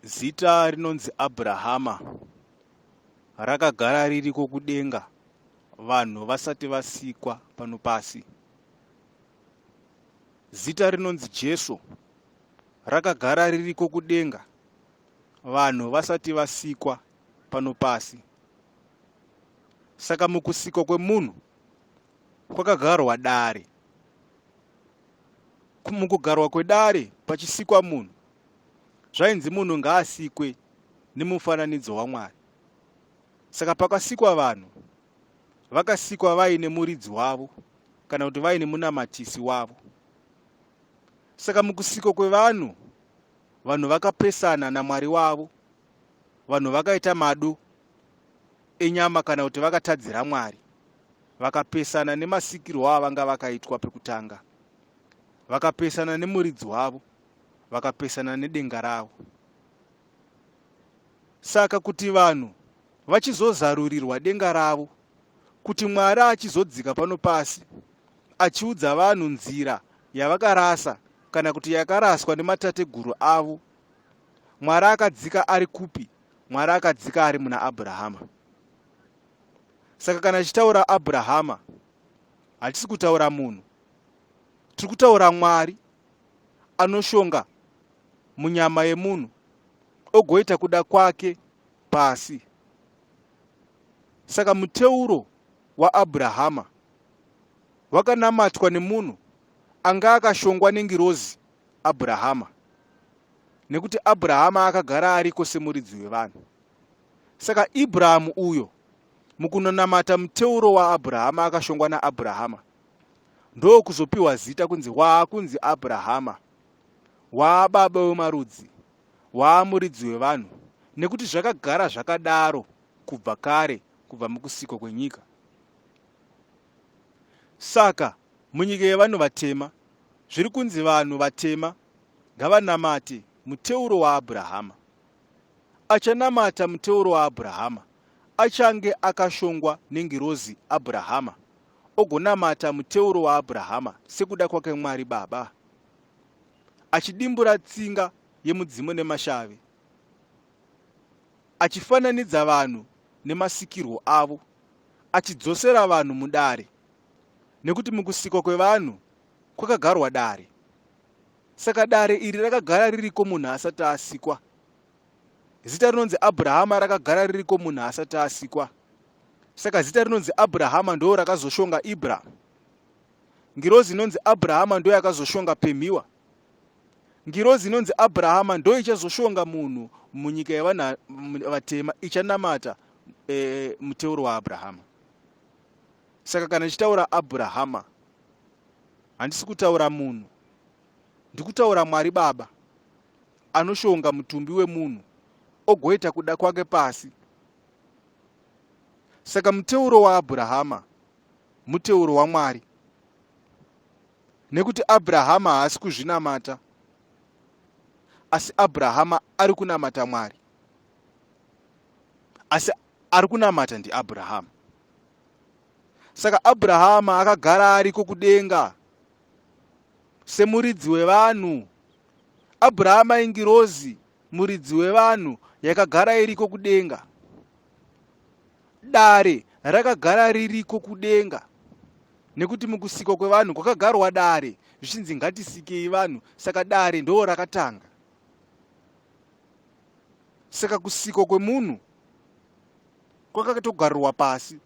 Zita rinonzi Abrahama rakagara ririko kudenga vanhu vasati vasikwa pano pasi. Zita rinonzi Jesu rakagara ririko kudenga vanhu vasati vasikwa pano pasi. Saka mukusikwa kwemunhu kwakagarwa dare. Mukugarwa kwedare pachisikwa munhu, zvainzi munhu ngaasikwe nemufananidzo waMwari. Saka pakasikwa vanhu, vakasikwa vaine muridzi wavo kana kuti vaine munamatisi wavo. Saka mukusikwa kwevanhu, vanhu vakapesana naMwari wavo, vanhu vakaita mado enyama kana kuti vakatadzira Mwari, vakapesana nemasikirwo avanga vakaitwa pekutanga, vakapesana nemuridzi wavo, vakapesana nedenga ravo. Saka kuti vanhu vachizozarurirwa denga ravo, kuti Mwari achizodzika pano pasi achiudza vanhu nzira yavakarasa kana kuti yakaraswa nematateguru avo, Mwari akadzika ari kupi? Mwari akadzika ari muna Abrahama. Saka kana tichitaura Abrahama, hatisi kutaura munhu, tiri kutaura Mwari anoshonga munyama yemunhu ogoita kuda kwake pasi. Saka muteuro waAbrahama wakanamatwa nemunhu anga akashongwa nengirozi Abrahama, nekuti Abrahama akagara ariko semuridzi wevanhu. Saka Ibrahimu uyo, mukunonamata muteuro waAbrahama akashongwa naAbrahama, ndo kuzopiwa zita kunzi waakunzi Abrahama, waababa wemarudzi, waamuridzi wevanhu, nekuti zvakagara zvakadaro kubva kare, kubva mukusikwa kwenyika. Saka munyika yevanhu vatema, zviri kunzi vanhu vatema ngavanamate muteuro waAbrahama. Achanamata muteuro waAbrahama achange akashongwa nengirozi Abrahama, ogonamata muteuro waAbrahama sekuda kwake Mwari Baba, achidimbura tsinga yemudzimu nemashave, achifananidza vanhu nemasikirwo avo, achidzosera vanhu mudare, nekuti mukusikwa kwevanhu kwakagarwa dare. Saka dare iri rakagara ririko munhu asati asikwa. Zita rinonzi Abrahama rakagara ririko munhu asati asikwa. Saka zita rinonzi Abrahama ndo rakazoshonga Ibrahimu. Ngirozi inonzi Abrahama ndo yakazoshonga Pemiwa. Ngirozi inonzi Abrahama ndo ichazoshonga munhu munyika yevanhu vatema, ichanamata muteuro waAbrahama. Saka kana chitaura Abrahama, handisi kutaura munhu, ndikutaura Mwari Baba anoshonga mutumbi wemunhu ogoita kuda kwake pasi. Saka muteuro waAbrahama muteuro waMwari, nekuti Abrahama haasi kuzvinamata, asi Abrahama ari kunamata Mwari, asi ari kunamata ndiAbrahama. Saka Abrahama akagara ariko kudenga semuridzi wevanhu. Abrahama ingirozi, muridzi wevanhu, yakagara iriko kudenga. Dare rakagara ririko kudenga, nekuti mukusikwa kwevanhu kwakagarwa dare, zvichinzi ngatisikei vanhu. Saka dare ndo rakatanga. Saka kusikwa kwemunhu kwakatogarwa pasi,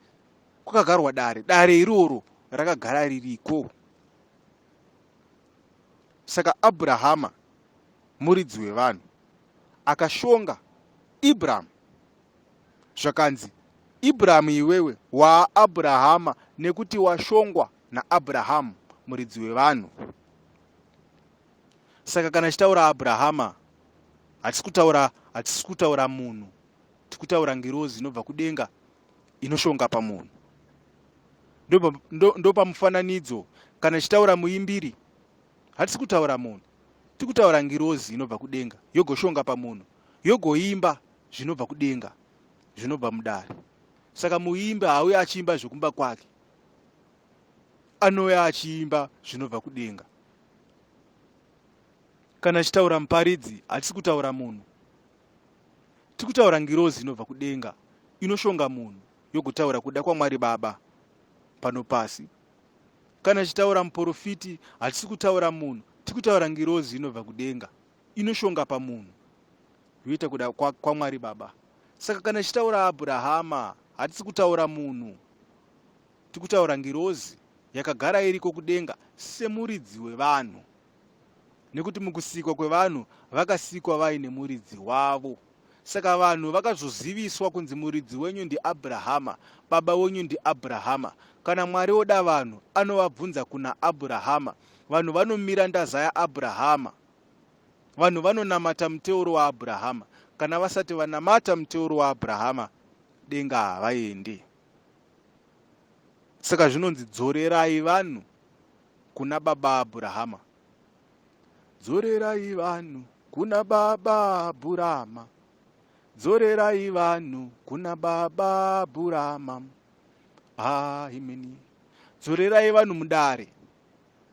kwakagarwa dare. Dare iroro rakagara ririko. Saka Abrahama, muridzi wevanhu, akashonga Ibrahimu. Zvakanzi, Ibrahimu iwewe waAbrahama, nekuti washongwa naAbhurahamu, muridzi wevanhu. Saka kana chitaura Abrahama, hatisi kutaura munhu, tiri kutaura ngirozi inobva kudenga inoshonga pamunhu. Ndo pamufananidzo. Kana chitaura muimbiri, hatisi kutaura munhu, tiri kutaura ngirozi inobva kudenga yogoshonga pamunhu, yogoimba zvinobva kudenga, zvinobva mudare. Saka muimbi haauye achiimba zvekumba kwake, anouya achiimba zvinobva kudenga. Kana chitaura muparidzi, hatisi kutaura munhu, tikutaura ngirozi inobva kudenga inoshonga munhu yogotaura kuda kwaMwari Baba pano pasi. Kana chitaura muprofiti hatisi kutaura munhu, tikutaura ngirozi inobva kudenga inoshonga pamunhu yoita kuda kwaMwari Baba. Saka kana chitaura Abrahama hatisi kutaura munhu, tikutaura ngirozi yakagara iriko kudenga semuridzi wevanhu, nekuti mukusikwa kwevanhu vakasikwa vaine muridzi wavo. Saka vanhu vakazoziviswa kunzi muridzi wenyu ndiAbrahama, baba wenyu ndiAbrahama. Kana Mwari oda vanhu anovabvunza kuna Abrahama, vanhu vanomira ndaza yaAbrahama, vanhu vanonamata muteuro waAbrahama. Kana vasati vanamata muteuro waAbrahama, denga havaendi. Saka zvinonzi dzorerai vanhu kuna baba Abrahama, dzorerai vanhu kuna baba Abrahama, dzorerai vanhu kuna baba Abrahama. Ameni. Dzorerai vanhu mudare,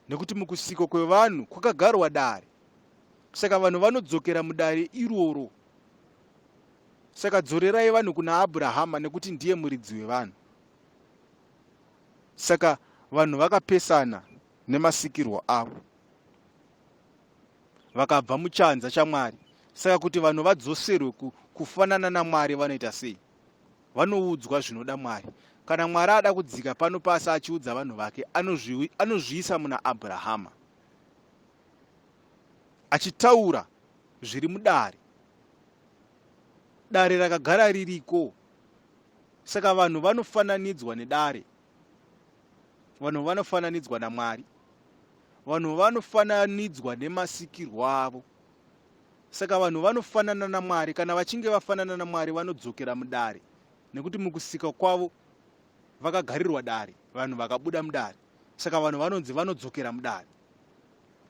nekuti mukusiko kwevanhu kwakagarwa dare. Saka vanhu vanodzokera mudare iroro. Saka dzorerai vanhu kuna Abrahama, nekuti ndiye muridzi wevanhu. Saka vanhu vakapesana nemasikirwo avo, vakabva muchanza chaMwari. Saka kuti vanhu vadzoserwe kufanana naMwari vanoita sei? Vanoudzwa zvinoda Mwari. Kana Mwari ada kudzika pano pasi achiudza vanhu vake, anozviisa muna Abrahama, achitaura zviri mudare. Dare rakagara ririko. Saka vanhu vanofananidzwa nedare, vanhu vanofananidzwa naMwari, vanhu vanofananidzwa nemasikirwo avo. Saka vanhu vanofanana naMwari. Kana vachinge vafanana naMwari vanodzokera mudare, nekuti mukusika kwavo vakagarirwa dare, vanhu vakabuda mudare. Saka vanhu vanonzi vanodzokera mudare.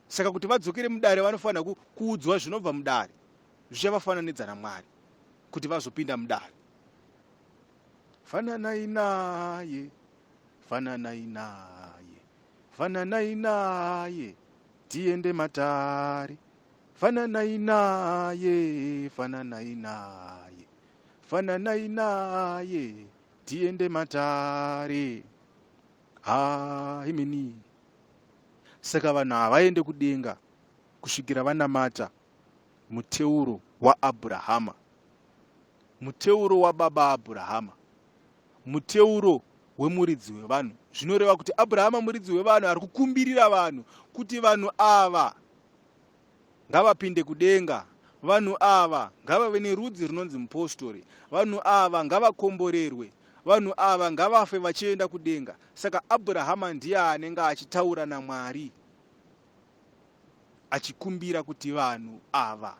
Saka kuti vadzokere mudare vanofanira kuudzwa zvinobva mudare zvichavafananidza naMwari kuti vazopinda mudare. Fananai naye, fananai naye, fananai naye, tiende matare. Fananai naye, fananai naye, fananai naye, tiende matare. Ameni. Saka vanhu havaende kudenga kusvikira vanamata muteuro waAbrahama, muteuro wababa Abrahama, muteuro wemuridzi wevanhu. Zvinoreva kuti Abrahama muridzi wevanhu ari kukumbirira vanhu kuti vanhu ava ngavapinde kudenga, vanhu ava ngavave nerudzi runonzi mupostori, vanhu ava ngavakomborerwe, vanhu ava ngavafe vachienda kudenga. Saka Abrahama ndiye anenge achitaura naMwari, achikumbira kuti vanhu ava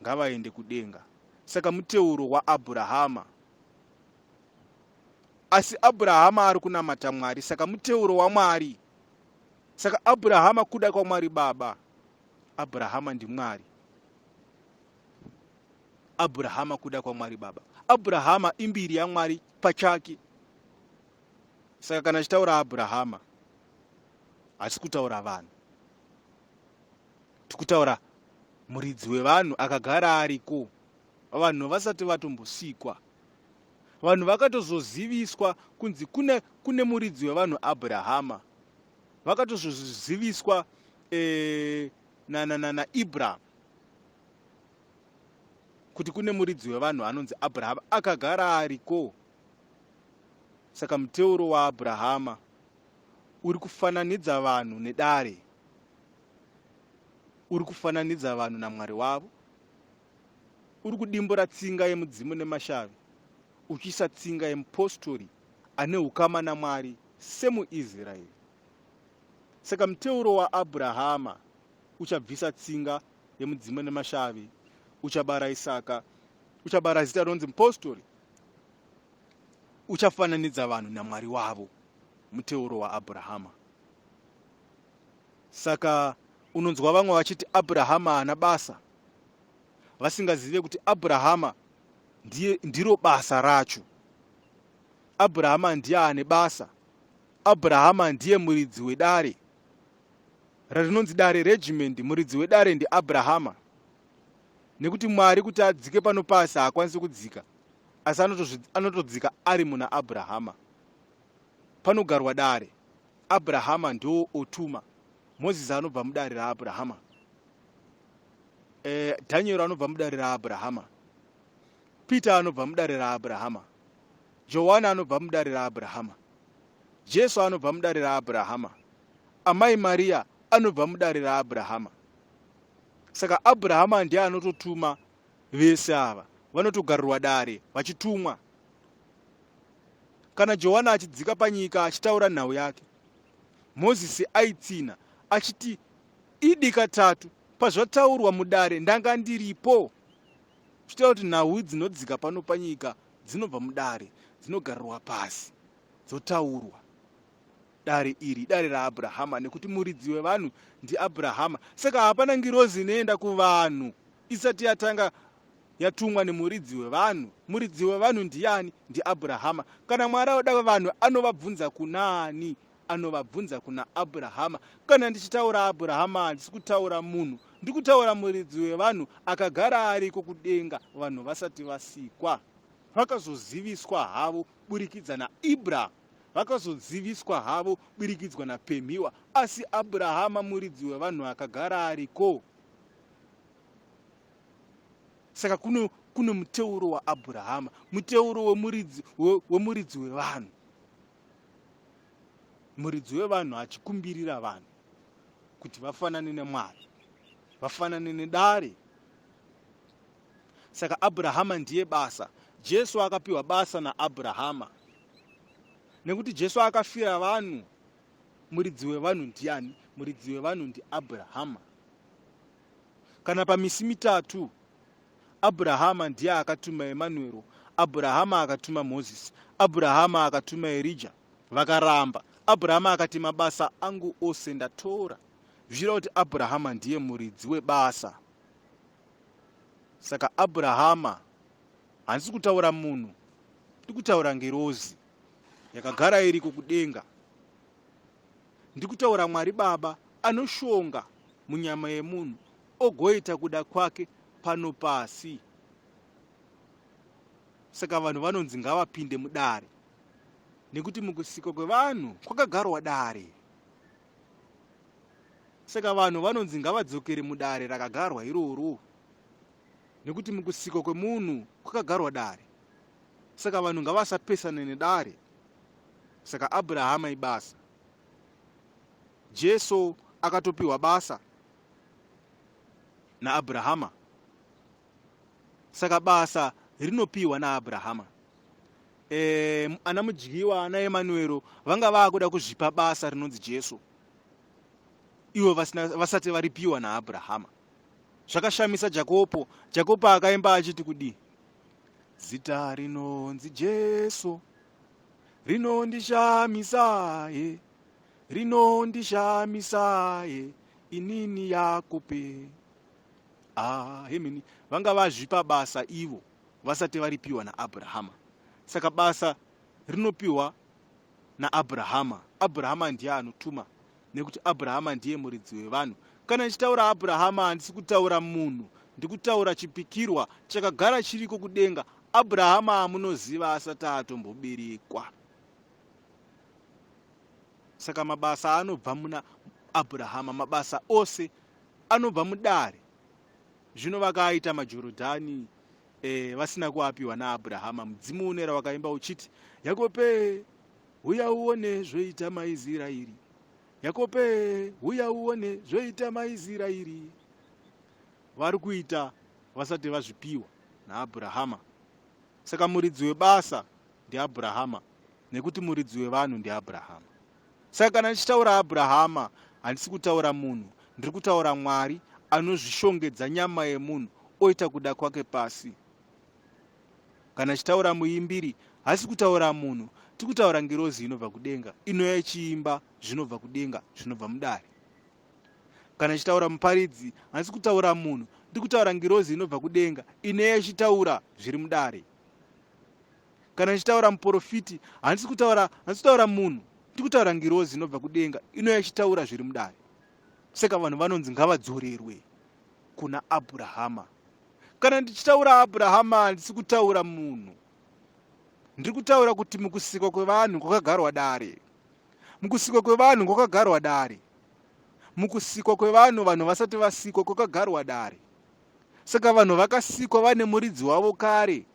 ngavaende kudenga. Saka muteuro waAbrahama. Asi Abrahama ari kunamata Mwari, saka muteuro waMwari. Saka Abrahama kuda kwaMwari Baba, Abrahama ndiMwari. Abrahama kuda kwaMwari Baba. Abrahama imbiri yaMwari pachake. Saka kana chitaura Abrahama hasi kutaura vanhu, tikutaura muridzi wevanhu akagara ariko. Vanhu vasati vatombosikwa, vanhu vakatozoziviswa kunzi kune muridzi wevanhu Abrahama. Vakatozoziviswa na Ibrahim kuti kune muridzi wevanhu anonzi Abrahama akagara ariko. Saka muteuro waAbrahama uri kufananidza vanhu nedare, uri kufananidza vanhu naMwari wavo, uri kudimbura tsinga yemudzimu nemashavi, uchiisa tsinga yemupostori ane ukama naMwari semuIsraeri. Saka muteuro waAbrahama uchabvisa tsinga yemudzimu nemashavi, uchabara Isaka, uchabara zita ronzi mupostori, uchafananidza vanhu naMwari wavo, muteuro waAbrahama. Saka unonzwa vamwe vachiti Abrahama haana basa, vasingazive kuti Abrahama ndiro basa racho. Abrahama ndiye ane basa. Abrahama ndiye muridzi wedare rarinonzi dare regiment. Muridzi wedare ndiAbrahama. nekuti Mwari kuti adzike pano pasi haakwanisi kudzika, asi anotodzika ari muna Abrahama. Panogarwa dare, Abrahama ndo otuma. Mozisi anobva mudare raAbrahama, Daniel anobva mudare raAbrahama, Peter anobva mudare raAbrahama, Johanne anobva mudare raAbrahama, Jesu anobva mudare raAbrahama, amai Maria anobva mudare raAbrahama. Saka Abrahama ndiye anototuma vese ava, vanotogarirwa dare vachitumwa. Kana Johane achidzika panyika achitaura nhau yake, Mozisi aitsina achiti idi katatu pazvataurwa mudare ndanga ndiripo. Zvitaura kuti nhau dzinodzika pano panyika dzinobva mudare, dzinogarirwa pasi, dzotaurwa. Dare iri dare raAbrahama, nekuti muridzi wevanhu ndiAbrahama. Saka hapana ngirozi inoenda kuvanhu isati yatanga yatumwa nemuridzi wevanhu. Muridzi wevanhu ndiyani? NdiAbrahama. Kana Mwari oda vanhu anovabvunza kunani? Anovabvunza kuna Abrahama. Kana ndichitaura Abrahama handisi kutaura munhu, ndikutaura muridzi wevanhu akagara ariko kudenga vanhu vasati vasikwa. Vakazoziviswa havo burikidza naIbra, vakazoziviswa havo burikidzwa napemhiwa, asi Abrahama muridzi wevanhu akagara ariko. Saka kuno muteuro waAbrahama, muteuro wemuridzi wevanhu. Muridzi wevanhu achikumbirira vanhu kuti vafanane neMwari, vafanane nedare. Saka Abrahama ndiye basa. Jesu akapiwa basa naAbrahama, nekuti Jesu akafira vanhu. Muridzi wevanhu ndiyani? Muridzi wevanhu ndiAbrahama. Kana pamisi mitatu, Abrahama ndiye akatuma Emmanuel, Abrahama akatuma Mozisi, Abrahama akatuma Elijah, vakaramba. Abrahama akati mabasa angu ose ndatora. Zvira kuti Abrahama ndiye muridzi webasa. Saka Abrahama handisi kutaura munhu, ndikutaura ngerozi yakagara iriko kudenga. Ndikutaura Mwari Baba anoshonga munyama yemunhu ogoita kuda kwake pano pasi. Saka vanhu vanonzi ngavapinde mudare, nekuti mukusika kwevanhu kwakagarwa dare. Saka vanhu vanonzi ngavadzokere mudare rakagarwa iroro, nekuti mukusika kwemunhu kwakagarwa dare. Saka vanhu ngavasapesane nedare. Saka Abrahama ibasa, Jesu akatopiwa basa naAbrahama. Saka basa rinopiwa naAbrahama. Ana mudyiwa ana Emmanuel vanga vakuda kuzvipa basa rinonzi Jesu, ivo vasati varipiwa naAbrahama. Zvakashamisa Jakobo. Jakobo akaimba achiti kudi, zita rinonzi Jesu rinondishamisaye, rinondishamisaye, inini Yakobe. Hemini vanga vazvipa basa ivo vasati varipiwa naAbrahama. Saka basa rinopiwa naAbrahama. Abrahama ndiye anotuma, nekuti Abrahama ndiye muridzi wevanhu. Kana ndichitaura Abrahama handisi kutaura munhu, ndikutaura chipikirwa chakagara chiriko kudenga. Abrahama amunoziva asati atomboberekwa. Saka mabasa anobva muna Abrahama, mabasa ose anobva mudare. Zvino vakaita maJorodhani vasina kuapiwa naAbrahama. Mudzimu unera wakaimba uchiti, Yakobe uya uone zvoita maIsraeri, Yakobe uya uone zvoita maIsraeri. Vari kuita vasati vazvipiwa naAbrahama. Saka muridzi webasa ndiAbrahama, nekuti muridzi wevanhu ndiAbrahama. Saka kana ndichitaura Abrahama handisi kutaura munhu, ndiri kutaura Mwari anozvishongedza nyama yemunhu oita kuda kwake pasi. Kana ndichitaura muimbiri hasi kutaura munhu, tiri kutaura ngirozi inobva kudenga, inouya ichiimba zvinobva kudenga, zvinobva mudare. Kana ndichitaura muparidzi handisi kutaura munhu, ndiri kutaura ngirozi inobva kudenga, inouya ichitaura zviri mudare. Kana ndichitaura muprofiti handisi kutaura munhu, ndiri kutaura ngirozi inobva kudenga, inouya ichitaura zviri mudare. Saka vanhu vanonzi ngavadzorerwe kuna Abrahama. Kana ndichitaura Abrahama handisi kutaura munhu. Ndiri kutaura kuti mukusikwa kwevanhu kwakagarwa dare. Mukusikwa kwevanhu kwakagarwa dare. Mukusikwa kwevanhu, vanhu vasati vasikwa kwakagarwa dare. Saka vanhu vakasikwa vane muridzi wavo kare.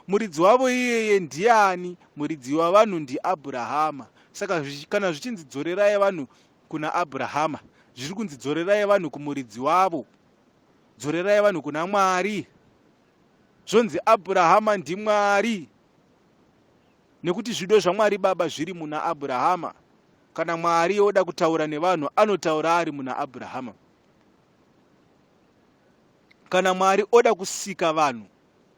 Muridzi wavo iyeye Ndiyani? Muridzi wavanhu ndiAbrahama. Saka kana zvichinzi dzorerai vanhu kuna Abrahama, zviri kunzi dzorerai vanhu kumuridzi wavo, dzorerai vanhu kuna Mwari. Zvonzi Abrahama ndiMwari, nekuti zvido zvaMwari Baba zviri muna Abrahama. Kana Mwari oda kutaura nevanhu anotaura ari muna Abrahama. Kana Mwari oda kusika vanhu,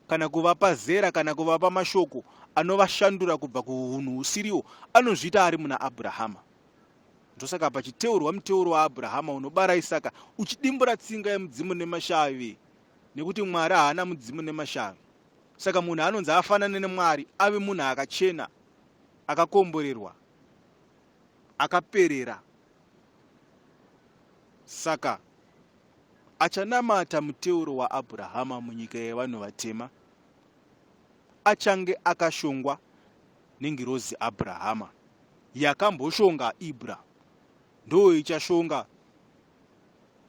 kana kuvapa zera, kana kuvapa mashoko anovashandura kubva kuhunhu husiriwo, anozvita ari muna Abrahama. Ndosaka pachiteurwa muteuro waAbrahama unobara Isaka uchidimbura tsinga yemudzimu nemashave, nekuti Mwari haana mudzimu nemashave. Saka munhu anonzi afanane neMwari ave munhu akachena, akakomborerwa, akaperera. Saka achanamata muteuro waAbrahama munyika yevanhu vatema achange akashongwa nengirozi Abrahama, yakamboshonga Ibra ndo ichashonga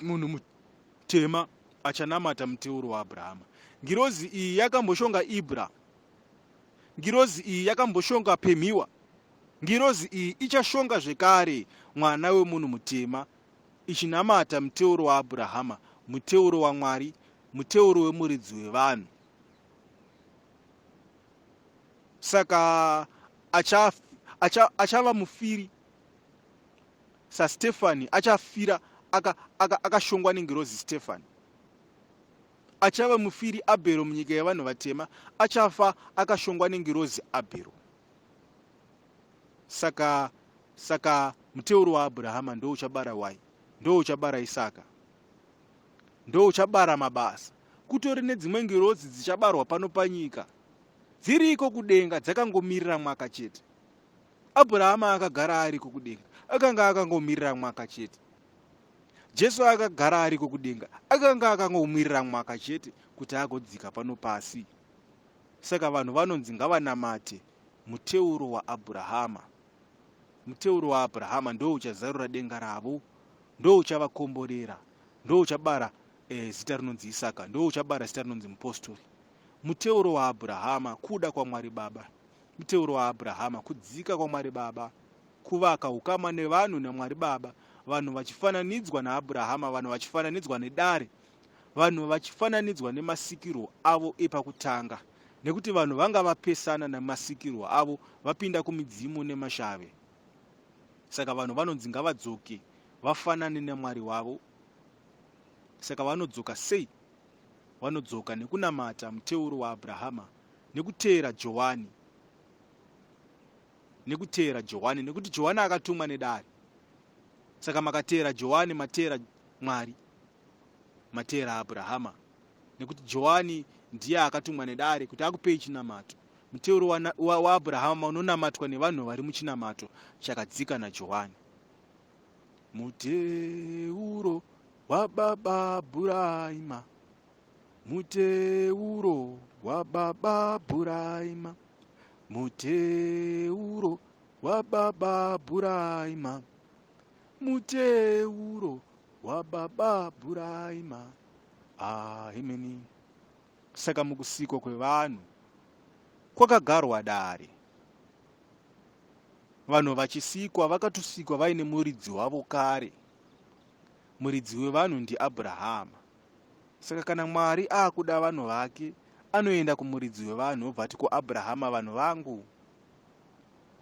munhu mutema achanamata muteuro waAbrahama. Ngirozi iyi yakamboshonga Ibra, ngirozi iyi yakamboshonga Pemiwa, ngirozi iyi ichashonga zvekare mwana wemunhu mutema, ichinamata muteuro waAbrahama, muteuro waMwari, muteuro wemuridzi wevanhu. Saka achava mufiri saStefani, achafira akashongwa nengirozi Stefani. Achava mufiri Abhero munyika yevanhu vatema, achafa akashongwa nengirozi Abhero. Saka muteuro waAbrahama ndo uchabara wai, ndo uchabara Isaka, ndo uchabara mabasa. Kutori nedzimwe ngirozi dzichabarwa pano panyika, dziriko kudenga, dzakangomirira mwaka chete. Abrahama akagara ariko kudenga, akanga akangomirira mwaka chete. Jesu akagara ariko kudenga, akanga akangomirira mwaka chete kuti agodzika pano pasi. Saka vanhu vanonzi ngavanamate muteuro waAbrahama. Muteuro waAbrahama ndo uchazarura denga ravo, ndo uchavakomborera, ndo uchabara zita rinonzi Isaka, ndo uchabara zita rinonzi mupostori. Muteuro waAbrahama kuda kwaMwari Baba, muteuro waAbrahama kudzika kwaMwari Baba, kuvaka ukama nevanhu naMwari Baba, vanhu vachifananidzwa naAbrahama, vanhu vachifananidzwa nedare, vanhu vachifananidzwa nemasikiro avo epakutanga, nekuti vanhu vanga vapesana nemasikiro avo vapinda kumidzimu nemashave. Saka vanhu vanonzi ngavadzoke vafanane naMwari wavo. Saka vanodzoka sei? Vanodzoka nekunamata muteuro waAbrahama, nekuteera Johani, nekuteera Johane, nekuti Johane akatumwa nedare. Saka makateera Johane mateera Mwari, mateera Abrahama, nekuti Johani ndiye akatumwa nedare kuti akupei chinamato. Muteuro waAbrahama unonamatwa nevanhu vari muchinamato chakadzika naJohane. Muteuro wababa Buraima, muteuro wababa Buraima, muteuro wababa Buraima, muteuro wababa Buraima. Ameni. Saka mukusikwa kwevanhu kwakagarwa dare. Vanhu vachisikwa vakatosikwa vaine muridzi wavo kare. Muridzi wevanhu ndiAbrahama. Saka kana Mwari akuda vanhu vake, anoenda kumuridzi wevanhu, obva ati kuAbrahama, vanhu vangu.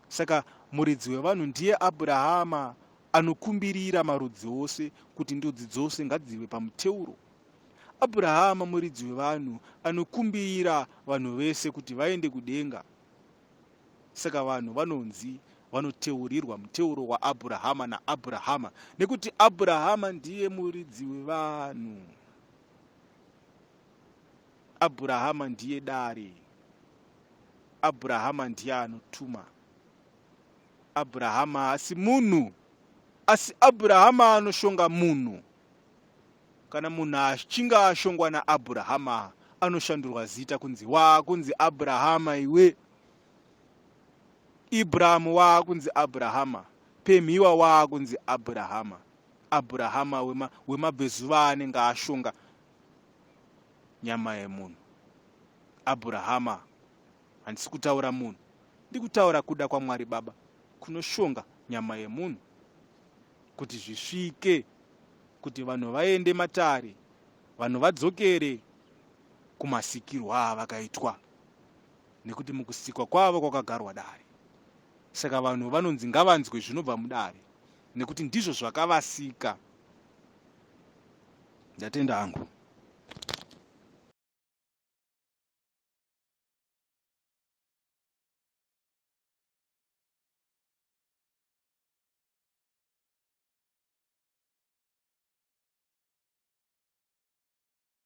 Saka muridzi wevanhu ndiye Abrahama, anokumbirira marudzi ose kuti ndudzi dzose ngadzive pamuteuro. Abrahama muridzi wevanhu anokumbirira vanhu vese kuti vaende kudenga. Saka vanhu vanonzi vanoteurirwa muteuro waAbrahama naAbrahama, nekuti Abrahama ndiye muridzi wevanhu. Abrahama ndiye dare. Abrahama ndiye anotuma. Abrahama asi munhu, asi Abrahama anoshonga munhu. Kana munhu achinga ashongwa naAbrahama, anoshandurwa zita kunzi waakunzi Abrahama iwe, Ibrahimu waakunzi Abrahama, pemhiwa waakunzi Abrahama. Abrahama wemabvezuva anenge ashonga nyama yemunhu. Abrahama, handisi kutaura munhu, ndiri kutaura kuda kwaMwari Baba kunoshonga nyama yemunhu kuti zvisvike, kuti vanhu vaende matare, vanhu vadzokere kumasikirwo avakaitwa, nekuti mukusikwa kwavo kwakagarwa dare. Saka vanhu vanonzi ngavanzwe zvinobva mudare, nekuti ndizvo zvakavasika. Ndatenda hangu.